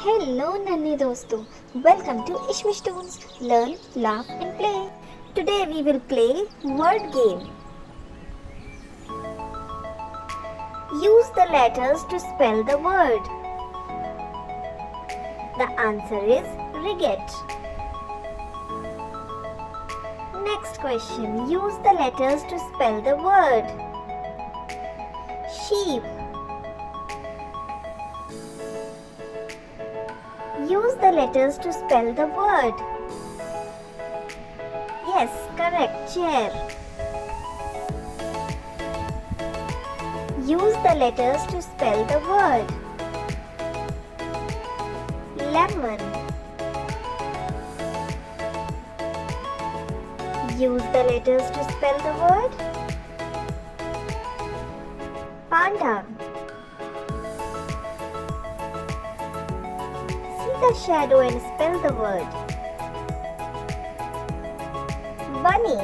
Hello नन्हे दोस्तों, welcome to Ishmish toons learn laugh and play. Today we will play word game. Use the letters to spell the word. The answer is regret. Next question. Use the letters to spell the word. Sheep. Use the letters to spell the word. Yes, correct. Chair. Use the letters to spell the word. Lemon. Use the letters to spell the word. Panda. See the shadow and spell the word. Bunny.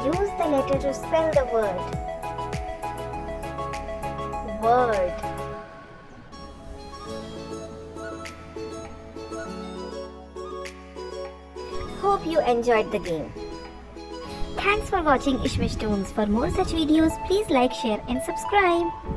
Use the letter to spell the word. Word. Hope you enjoyed the game. Thanks for watching Ishmish Toons. For more such videos, please like, share and subscribe.